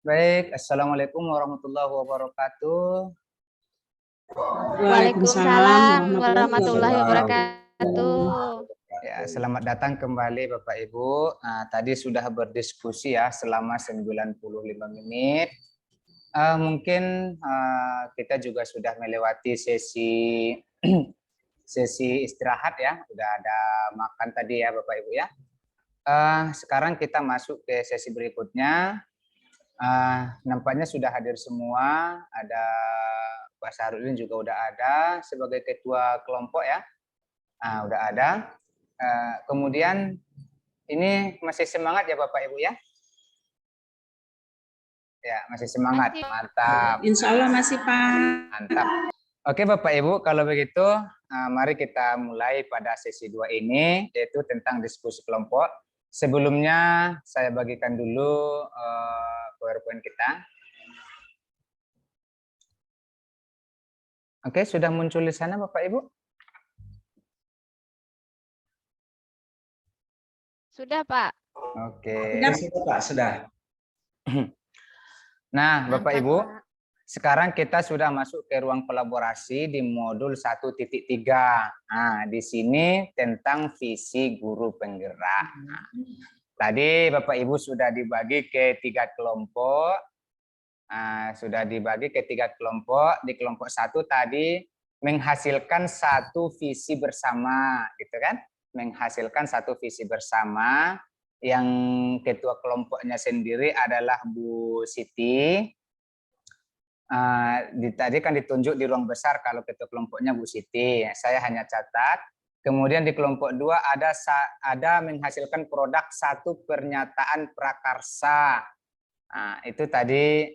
Baik, Assalamualaikum warahmatullahi wabarakatuh. Waalaikumsalam warahmatullahi wabarakatuh. Ya, selamat datang kembali Bapak Ibu. Nah, tadi sudah berdiskusi ya selama 95 menit. Mungkin kita juga sudah melewati sesi sesi istirahat ya. Udah ada makan tadi ya Bapak Ibu ya. Sekarang kita masuk ke sesi berikutnya. Nampaknya sudah hadir semua. Ada Pak Sahrudin juga udah ada sebagai ketua kelompok ya. Udah ada. Kemudian ini masih semangat ya Bapak Ibu ya? Ya, masih semangat. Mantap. Insya Allah masih Pak. Mantap. Oke Bapak Ibu, kalau begitu mari kita mulai pada sesi 2 ini, yaitu tentang diskusi kelompok. Sebelumnya saya bagikan dulu PowerPoint kita. Oke, sudah muncul di sana Bapak Ibu? Sudah, Pak. Oke. Sudah, Pak, sudah. Nah, Bapak Mantap, Ibu, Pak. sekarang kita sudah masuk ke ruang kolaborasi di modul 1.3. Nah, di sini tentang visi guru penggerak. Nah, tadi Bapak Ibu sudah dibagi ke 3 kelompok. Sudah dibagi ke 3 kelompok. Di kelompok 1 tadi menghasilkan satu visi bersama, gitu kan? Menghasilkan satu visi bersama. Yang ketua kelompoknya sendiri adalah Bu Siti. Tadi kan ditunjuk di ruang besar kalau ketua kelompoknya Bu Siti. Saya hanya catat. Kemudian di kelompok 2 ada menghasilkan produk satu pernyataan prakarsa. Itu tadi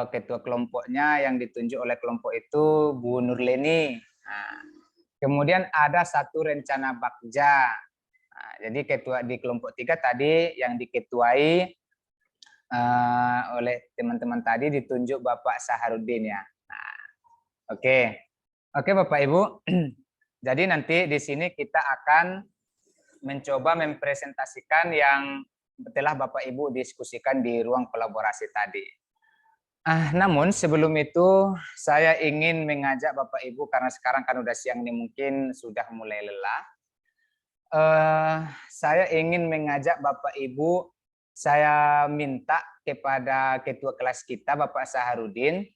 ketua kelompoknya yang ditunjuk oleh kelompok itu Bu Nurleni. Kemudian ada satu rencana bakja. Jadi ketua di kelompok 3 tadi yang diketuai oleh teman-teman tadi ditunjuk Bapak Sahrudin ya. Oke Bapak Ibu. Jadi nanti di sini kita akan mencoba mempresentasikan yang telah Bapak Ibu diskusikan di ruang kolaborasi tadi. Namun sebelum itu saya ingin mengajak Bapak Ibu karena sekarang kan udah siang nih mungkin sudah mulai lelah. Saya ingin mengajak Bapak Ibu, saya minta kepada ketua kelas kita Bapak Sahrudin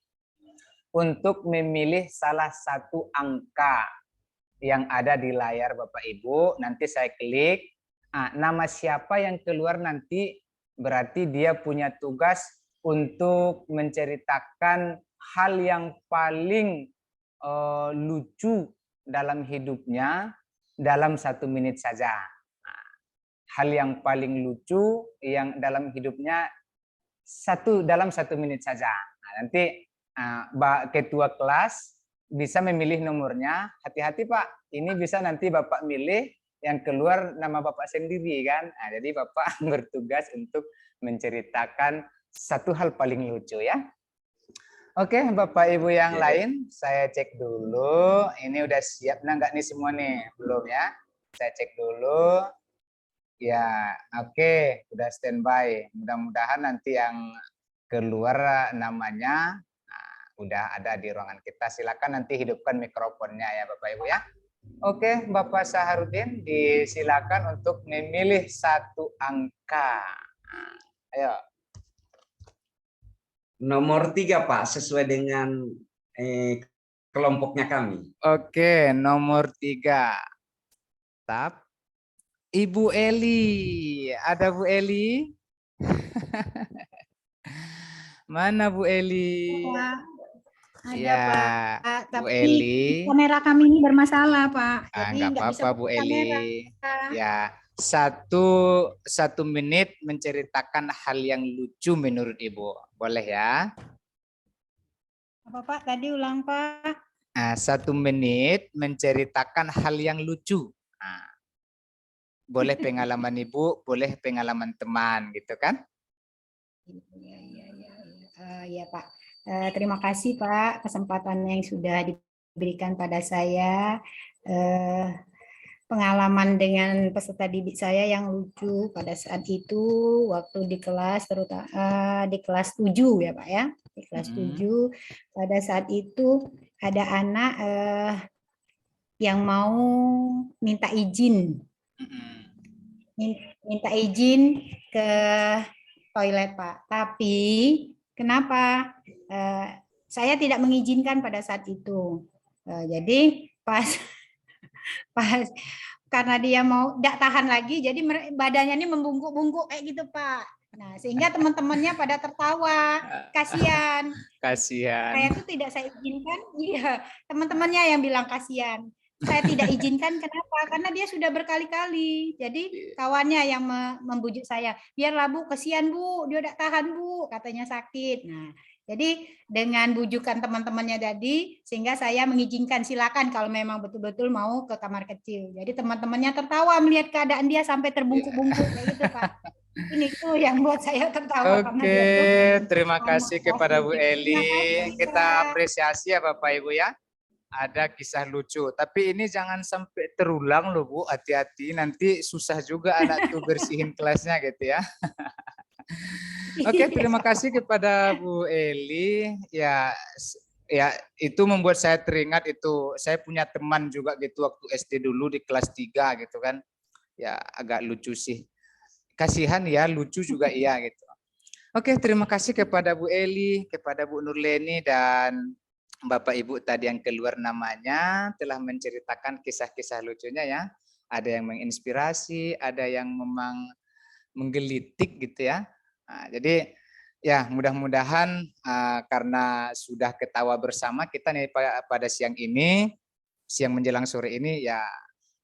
untuk memilih salah satu angka yang ada di layar Bapak Ibu. Nanti saya klik, nama siapa yang keluar nanti berarti dia punya tugas untuk menceritakan hal yang paling lucu dalam hidupnya dalam 1 menit saja. Hal yang paling lucu yang dalam hidupnya dalam 1 menit saja. Nanti ketua kelas bisa memilih nomornya. Hati-hati Pak, ini bisa nanti Bapak milih yang keluar nama Bapak sendiri kan. Jadi Bapak bertugas untuk menceritakan satu hal paling lucu ya. Oke, Bapak Ibu yang lain, saya cek dulu. Ini udah siap enggak nih semua nih? Belum ya? Saya cek dulu. Ya, oke, udah standby. Mudah-mudahan nanti yang keluar namanya udah ada di ruangan kita. Silakan nanti hidupkan mikrofonnya ya Bapak Ibu ya. Oke, Bapak Sahrudin disilakan untuk memilih satu angka. Ayo. Nomor 3 Pak, sesuai dengan kelompoknya kami. Oke, nomor 3. Tap. Ibu Eli. Ada Bu Eli? Mana Bu Eli? Ada ya, Pak, Bu tapi Eli. kamera kami ini bermasalah Pak. Jadi Nggak nggak bisa apa-apa Bu buka kamera. Eli. Ya, satu menit menceritakan hal yang lucu menurut Ibu. Boleh ya? Apa Pak? Tadi ulang Pak. 1 menit menceritakan hal yang lucu. Boleh pengalaman Ibu, boleh pengalaman teman, gitu kan? Ya Pak. Terima kasih Pak kesempatan yang sudah diberikan pada saya. pengalaman dengan peserta didik saya yang lucu pada saat itu waktu di kelas terutama di kelas 7 ya Pak ya. Di kelas 7 pada saat itu ada anak yang mau minta izin. Minta izin ke toilet Pak. Tapi kenapa saya tidak mengizinkan pada saat itu. Jadi pas karena dia mau tidak tahan lagi, jadi badannya ini membungkuk-bungkuk kayak gitu Pak. Nah sehingga teman-temannya pada tertawa, kasihan. Kasihan. Saya tuh tidak saya izinkan, iya teman-temannya yang bilang kasihan. Saya tidak izinkan kenapa? Karena dia sudah berkali-kali. Jadi kawannya yang membujuk saya, biarlah Bu, kasihan Bu, dia tidak tahan Bu, katanya sakit. Nah, jadi dengan bujukan teman-temannya tadi, sehingga saya mengizinkan silakan kalau memang betul-betul mau ke kamar kecil. Jadi teman-temannya tertawa melihat keadaan dia sampai terbungkuk-bungkuk kayak gitu Pak. Ini tuh yang buat saya tertawa karena dia tuh Terima kasih kepada Bu Eli. Terima kasih, Kita Pak. apresiasi ya Bapak Ibu ya. Ada kisah lucu, tapi ini jangan sampai terulang loh Bu, hati-hati nanti susah juga anak tuh bersihin kelasnya gitu ya. Oke, terima kasih kepada Bu Eli. Ya itu membuat saya teringat itu. Saya punya teman juga gitu waktu SD dulu di kelas 3 gitu kan. Ya agak lucu sih. Kasihan ya, lucu juga iya gitu. Oke, terima kasih kepada Bu Eli, kepada Bu Nurleni dan Bapak Ibu tadi yang keluar namanya telah menceritakan kisah-kisah lucunya ya. Ada yang menginspirasi, ada yang memang menggelitik gitu ya. Nah, jadi ya mudah-mudahan karena sudah ketawa bersama kita nih pada siang ini, siang menjelang sore ini ya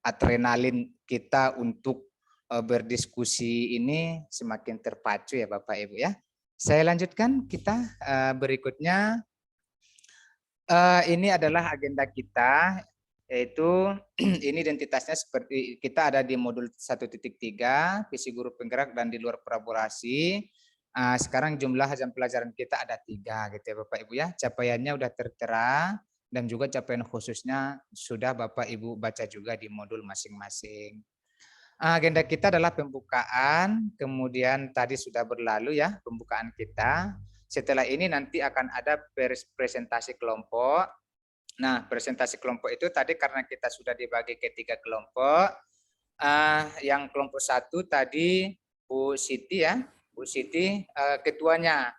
adrenalin kita untuk berdiskusi ini semakin terpacu ya Bapak Ibu ya. Saya lanjutkan kita berikutnya. Ini adalah agenda kita, yaitu ini identitasnya seperti kita ada di modul 1.3, visi guru penggerak dan di luar kolaborasi. Sekarang jumlah jam pelajaran kita ada 3 gitu ya Bapak Ibu ya. Capaiannya udah tertera dan juga capaian khususnya sudah Bapak Ibu baca juga di modul masing-masing. Agenda kita adalah pembukaan, kemudian tadi sudah berlalu ya pembukaan kita. Setelah ini nanti akan ada presentasi kelompok. Nah, presentasi kelompok itu tadi karena kita sudah dibagi ke 3 kelompok. Yang kelompok 1 tadi Bu Siti ya, Bu Siti ketuanya.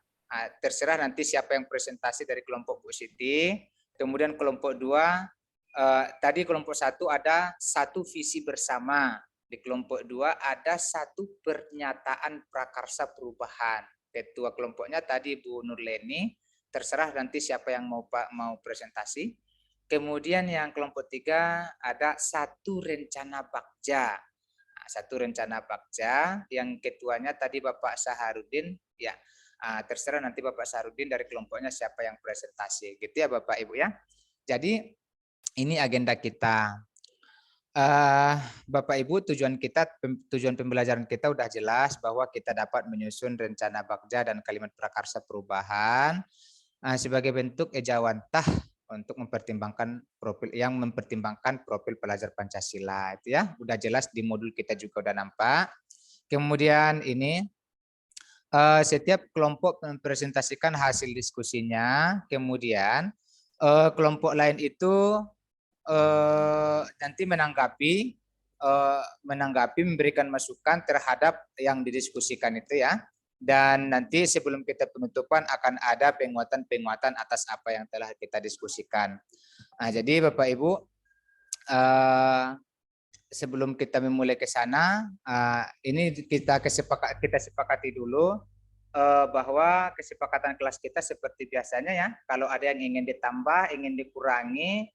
Terserah nanti siapa yang presentasi dari kelompok Bu Siti. Kemudian kelompok 2, tadi kelompok 1 ada 1 visi bersama. Di kelompok 2 ada 1 pernyataan prakarsa perubahan. Ketua kelompoknya tadi Bu Nurleni, terserah nanti siapa yang mau presentasi. Kemudian yang kelompok 3 ada 1 rencana bagja. 1 rencana bagja yang ketuanya tadi Bapak Saharudin ya. Terserah nanti Bapak Saharudin dari kelompoknya siapa yang presentasi. Gitu ya Bapak Ibu ya. Jadi ini agenda kita. Bapak Ibu, tujuan pembelajaran kita udah jelas bahwa kita dapat menyusun rencana bagja dan kalimat prakarsa perubahan sebagai bentuk ejawantah untuk mempertimbangkan profil pelajar Pancasila itu ya. Udah jelas di modul kita juga udah nampak. Kemudian ini setiap kelompok mempresentasikan hasil diskusinya, kemudian kelompok lain itu nanti menanggapi memberikan masukan terhadap yang didiskusikan itu ya. Dan nanti sebelum kita penutupan akan ada penguatan atas apa yang telah kita diskusikan. Jadi Bapak Ibu, sebelum kita memulai ke sana, ini kita sepakati dulu bahwa kesepakatan kelas kita seperti biasanya ya. Kalau ada yang ingin ditambah, ingin dikurangi,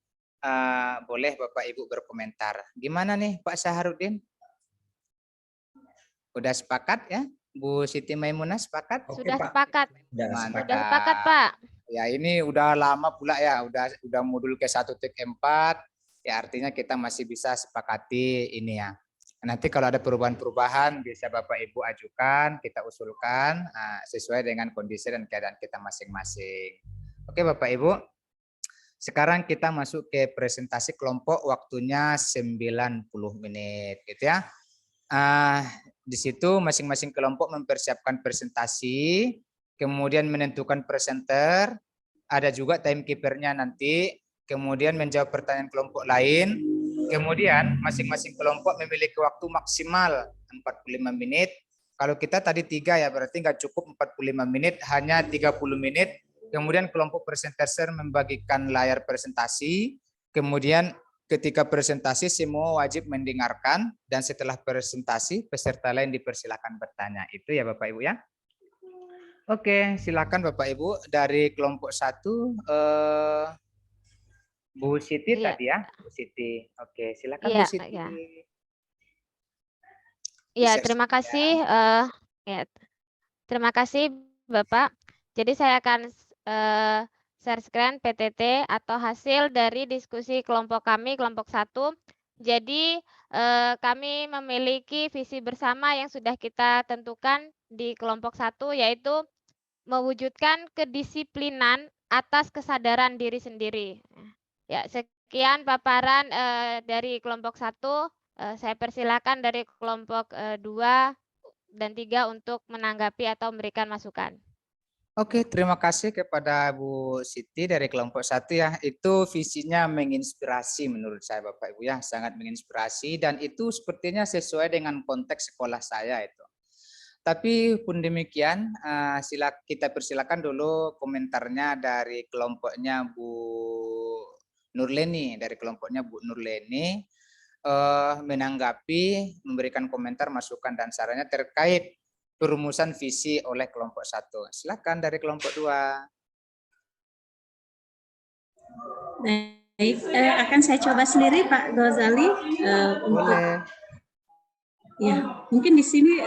boleh Bapak Ibu berkomentar. Gimana nih Pak Saharudin? Udah sepakat ya? Bu Siti Maimunah sepakat? Sudah sepakat. Sudah Sudah sepakat Pak. Ya ini udah lama pula ya, udah modul ke 1.4, ya artinya kita masih bisa sepakati ini ya. Nanti kalau ada perubahan-perubahan bisa Bapak Ibu ajukan, kita usulkan sesuai dengan kondisi dan keadaan kita masing-masing. Oke Bapak Ibu. Sekarang kita masuk ke presentasi kelompok, waktunya 90 menit gitu ya. Di situ masing-masing kelompok mempersiapkan presentasi, kemudian menentukan presenter, ada juga timekeeper-nya nanti, kemudian menjawab pertanyaan kelompok lain, kemudian masing-masing kelompok memiliki waktu maksimal 45 menit. Kalau kita tadi 3 ya, berarti nggak cukup 45 menit, hanya 30 menit. Kemudian kelompok presenter membagikan layar presentasi, kemudian ketika presentasi semua wajib mendengarkan, dan setelah presentasi peserta lain dipersilakan bertanya. Itu ya Bapak Ibu ya. Oke, silakan Bapak Ibu dari kelompok 1, Bu Siti Iya. tadi ya, Bu Siti. Oke, silakan Iya, Bu Siti. iya. Di Ya, share terima screen kasih. ya. Ya, terima kasih Bapak. Jadi saya akan share screen PTT atau hasil dari diskusi kelompok kami, kelompok 1. Jadi kami memiliki visi bersama yang sudah kita tentukan di kelompok 1, yaitu mewujudkan kedisiplinan atas kesadaran diri sendiri. Ya, sekian paparan dari kelompok 1. Saya persilakan dari kelompok 2 dan 3 untuk menanggapi atau memberikan masukan. Oke, terima kasih kepada Bu Siti dari kelompok 1 ya. Itu visinya menginspirasi menurut saya Bapak Ibu ya, sangat menginspirasi, dan itu sepertinya sesuai dengan konteks sekolah saya itu. Tapi pun demikian, kita persilakan dulu komentarnya dari kelompoknya Bu Nurleni, dari kelompoknya Bu Nurleni, menanggapi, memberikan komentar, masukan, dan sarannya terkait perumusan visi oleh kelompok 1. Silakan dari kelompok 2. Baik, akan saya coba sendiri Pak Ghazali untuk Boleh. ya, mungkin di sini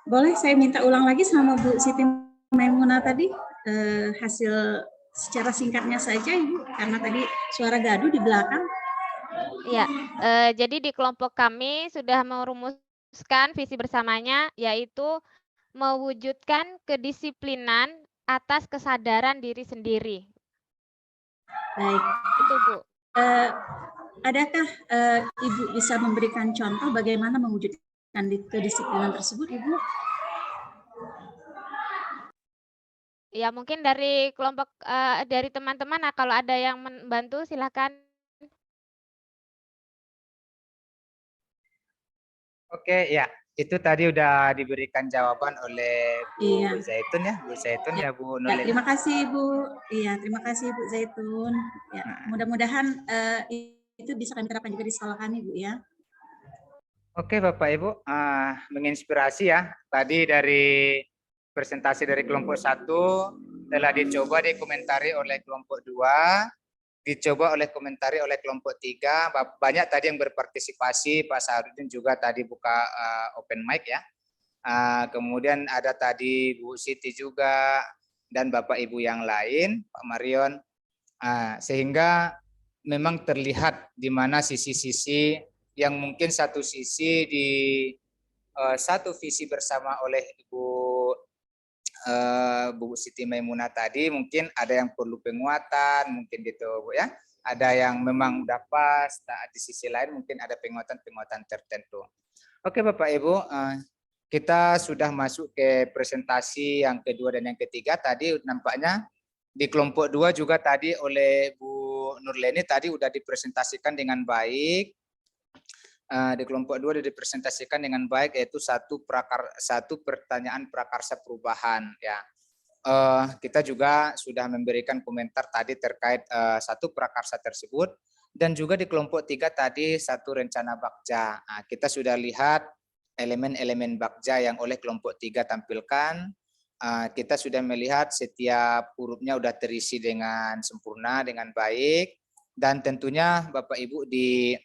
boleh saya minta ulang lagi sama Bu Siti Maimunah tadi hasil secara singkatnya saja Ibu, karena tadi suara gaduh di belakang. Iya, jadi di kelompok kami sudah merumuskan visi bersamanya, yaitu mewujudkan kedisiplinan atas kesadaran diri sendiri. Baik. Itu Bu. Adakah Ibu bisa memberikan contoh bagaimana mewujudkan kedisiplinan tersebut, Ibu? Ya mungkin dari kelompok dari teman-teman, nah kalau ada yang membantu silakan. Oke, ya. Itu tadi udah diberikan jawaban oleh Bu Iya. Zaitun ya, Bu Zaitun ya, Bu Ya, Nurleni. terima kasih Ibu. Iya, terima kasih Bu Zaitun. Ya, mudah-mudahan itu bisa kami terapkan juga di sekolah kami, Bu ya. Oke Bapak Ibu, menginspirasi ya. Tadi dari presentasi dari kelompok 1 telah dicoba dikomentari oleh kelompok 2, dicoba komentari oleh kelompok 3. Banyak tadi yang berpartisipasi, Pak Saharudin juga tadi buka open mic ya. Kemudian ada tadi Bu Siti juga, dan Bapak Ibu yang lain, Pak Marion. Sehingga memang terlihat di mana sisi-sisi yang mungkin satu sisi di satu visi bersama oleh Bu Siti Maimunah tadi, mungkin ada yang perlu penguatan, mungkin gitu Bu ya. Ada yang memang udah pas, di sisi lain mungkin ada penguatan-penguatan tertentu. Oke Bapak Ibu, kita sudah masuk ke presentasi yang kedua dan yang ketiga. Tadi nampaknya di kelompok 2 juga tadi oleh Bu Nurleni tadi udah dipresentasikan dengan baik. Di kelompok 2 dipresentasikan dengan baik, yaitu satu pertanyaan prakarsa perubahan ya. Kita juga sudah memberikan komentar tadi terkait satu prakarsa tersebut, dan juga di kelompok 3 tadi satu rencana Bagja. Kita sudah lihat elemen-elemen Bagja yang oleh kelompok 3 tampilkan. Kita sudah melihat setiap hurufnya sudah terisi dengan sempurna, dengan baik, dan tentunya Bapak Ibu di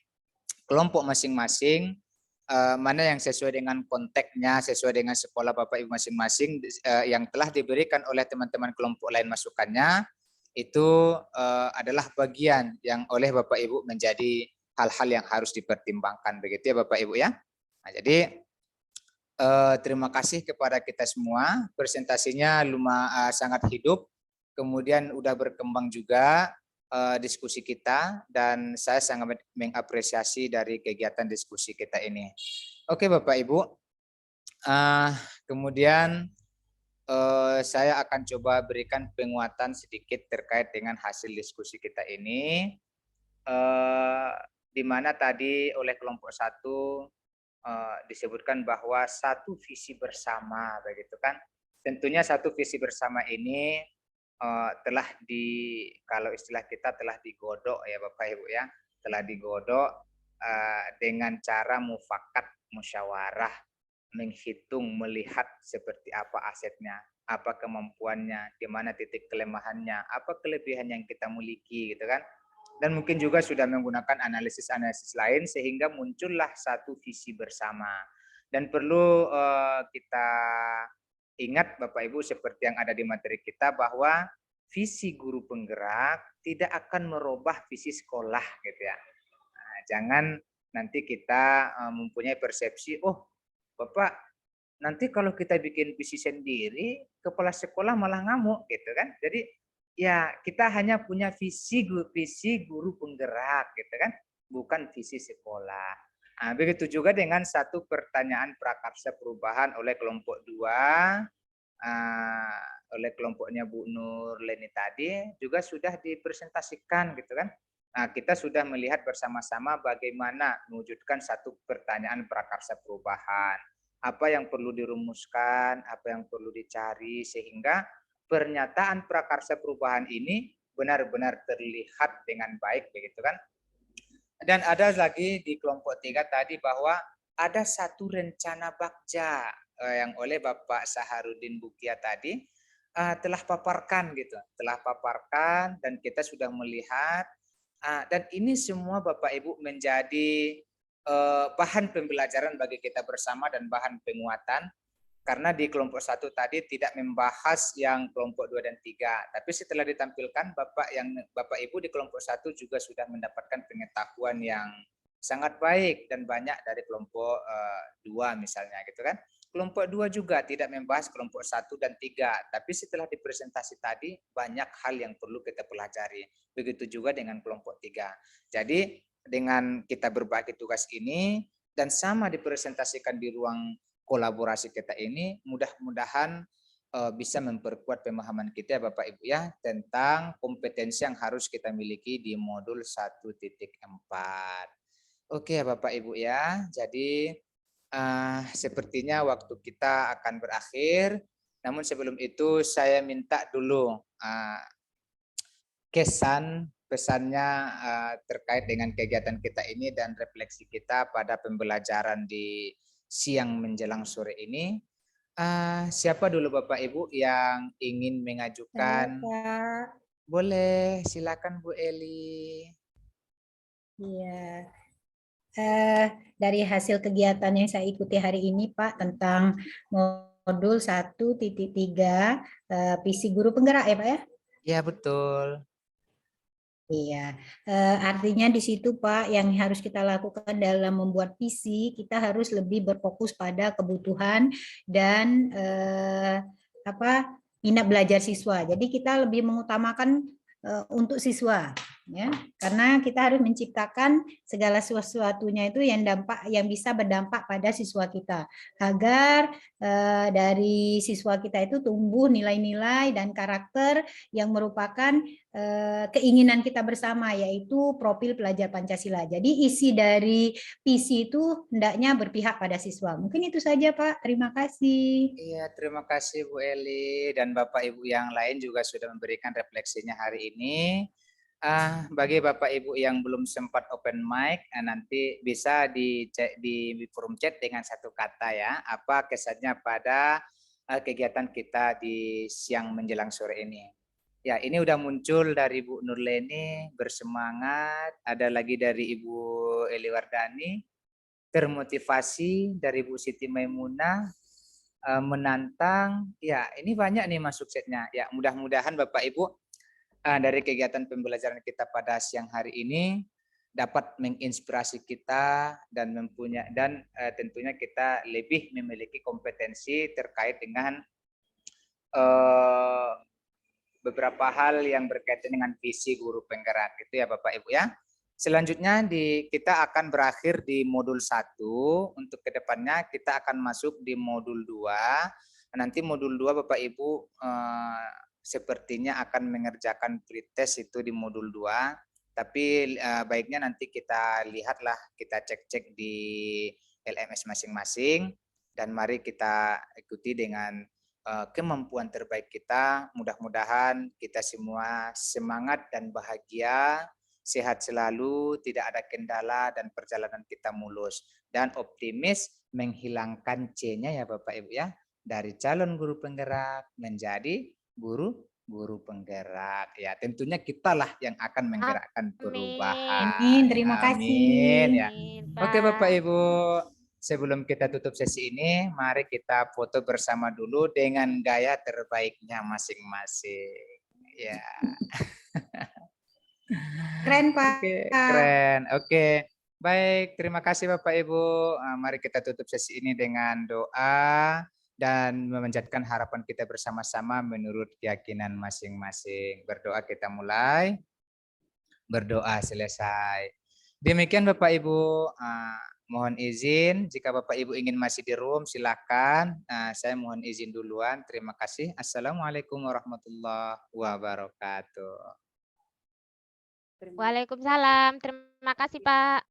kelompok masing-masing mana yang sesuai dengan konteksnya, sesuai dengan sekolah Bapak Ibu masing-masing, yang telah diberikan oleh teman-teman kelompok lain masukannya, itu adalah bagian yang oleh Bapak Ibu menjadi hal-hal yang harus dipertimbangkan, begitu ya Bapak Ibu ya. Nah, jadi terima kasih kepada kita semua, presentasinya sangat hidup, kemudian udah berkembang juga. diskusi kita, dan saya sangat mengapresiasi dari kegiatan diskusi kita ini. Oke Bapak Ibu, kemudian saya akan coba berikan penguatan sedikit terkait dengan hasil diskusi kita ini, di mana tadi oleh kelompok 1 disebutkan bahwa satu visi bersama, begitu kan? Tentunya satu visi bersama ini telah kalau istilah kita telah digodok ya Bapak Ibu ya, telah digodok dengan cara mufakat musyawarah, menghitung, melihat seperti apa asetnya, apa kemampuannya, di mana titik kelemahannya, apa kelebihan yang kita miliki gitu kan. Dan mungkin juga sudah menggunakan analisis-analisis lain sehingga muncullah satu visi bersama. Dan perlu kita ingat Bapak Ibu seperti yang ada di materi kita bahwa visi guru penggerak tidak akan merubah visi sekolah gitu ya. Nah, jangan nanti kita mempunyai persepsi, oh Bapak, nanti kalau kita bikin visi sendiri, kepala sekolah malah ngamuk gitu kan. Jadi ya kita hanya punya visi guru penggerak gitu kan, bukan visi sekolah. Nah, begitu juga dengan satu pertanyaan prakarsa perubahan oleh kelompok 2, oleh kelompoknya Bu Nur Leni tadi juga sudah dipresentasikan gitu kan. Nah, kita sudah melihat bersama-sama bagaimana mewujudkan satu pertanyaan prakarsa perubahan. Apa yang perlu dirumuskan, apa yang perlu dicari, sehingga pernyataan prakarsa perubahan ini benar-benar terlihat dengan baik, begitu kan? Dan ada lagi di kelompok 3 tadi bahwa ada satu rencana bagja yang oleh Bapak Saharudin Bukia tadi telah paparkan gitu, telah paparkan dan kita sudah melihat. Dan ini semua Bapak Ibu menjadi bahan pembelajaran bagi kita bersama dan bahan penguatan, karena di kelompok 1 tadi tidak membahas yang kelompok 2 dan 3, tapi setelah ditampilkan Bapak Ibu di kelompok 1 juga sudah mendapatkan pengetahuan yang sangat baik dan banyak dari kelompok 2 misalnya gitu kan. Kelompok 2 juga tidak membahas kelompok 1 dan 3, tapi setelah dipresentasi tadi banyak hal yang perlu kita pelajari. Begitu juga dengan kelompok 3. Jadi dengan kita berbagi tugas ini dan sama dipresentasikan di ruang kolaborasi kita ini, mudah-mudahan bisa memperkuat pemahaman kita Bapak Ibu ya tentang kompetensi yang harus kita miliki di modul 1.4. Oke Bapak Ibu ya, jadi sepertinya waktu kita akan berakhir. Namun sebelum itu saya minta dulu pesannya terkait dengan kegiatan kita ini dan refleksi kita pada pembelajaran di siang menjelang sore ini. Siapa dulu Bapak Ibu yang ingin mengajukan? Boleh, silakan Bu Eli. Iya. Dari hasil kegiatan yang saya ikuti hari ini Pak tentang modul 1.3 visi guru penggerak ya Pak ya? Ya betul. Iya, artinya di situ Pak yang harus kita lakukan dalam membuat visi, kita harus lebih berfokus pada kebutuhan dan minat belajar siswa. Jadi kita lebih mengutamakan untuk siswa, ya, karena kita harus menciptakan segala sesuatunya itu yang bisa berdampak pada siswa kita, agar dari siswa kita itu tumbuh nilai-nilai dan karakter yang merupakan keinginan kita bersama, yaitu profil pelajar Pancasila. Jadi isi dari visi itu hendaknya berpihak pada siswa. Mungkin itu saja Pak. Terima kasih. Iya, terima kasih Bu Eli dan Bapak Ibu yang lain juga sudah memberikan refleksinya hari ini. Bagi Bapak Ibu yang belum sempat open mic, nanti bisa dicek di forum chat dengan satu kata ya, apa kesannya pada kegiatan kita di siang menjelang sore ini. Ya, ini udah muncul dari Bu Nurleni, bersemangat, ada lagi dari Ibu Eli Wardani, termotivasi dari Bu Siti Maimunah, menantang, ya ini banyak nih masuk setnya. Ya mudah-mudahan Bapak Ibu dari kegiatan pembelajaran kita pada siang hari ini dapat menginspirasi kita dan tentunya kita lebih memiliki kompetensi terkait dengan beberapa hal yang berkaitan dengan visi guru penggerak itu ya Bapak Ibu ya. Selanjutnya kita akan berakhir di modul 1. Untuk kedepannya kita akan masuk di modul 2. Nanti modul 2 Bapak Ibu sepertinya akan mengerjakan pretest itu di modul 2. Tapi baiknya nanti kita lihatlah, kita cek-cek di LMS masing-masing. Dan mari kita ikuti dengan kemampuan terbaik kita. Mudah-mudahan kita semua semangat dan bahagia, sehat selalu, tidak ada kendala dan perjalanan kita mulus. Dan optimis menghilangkan C-nya ya Bapak Ibu ya. Dari calon guru penggerak menjadi guru penggerak. Ya, tentunya kitalah yang akan menggerakkan perubahan. Amin, terima kasih. Amin ya. Amin, Oke Bapak Pak. Ibu, sebelum kita tutup sesi ini, mari kita foto bersama dulu dengan gaya terbaiknya masing-masing. Ya. Keren, Pak. Oke, keren. Oke. Baik, terima kasih Bapak Ibu. Mari kita tutup sesi ini dengan doa dan memanjatkan harapan kita bersama-sama menurut keyakinan masing-masing. Berdoa kita mulai, berdoa selesai. Demikian Bapak Ibu, mohon izin jika Bapak Ibu ingin masih di room silakan. Saya mohon izin duluan. Terima kasih. Assalamualaikum warahmatullahi wabarakatuh. Waalaikumsalam. Terima kasih, Pak.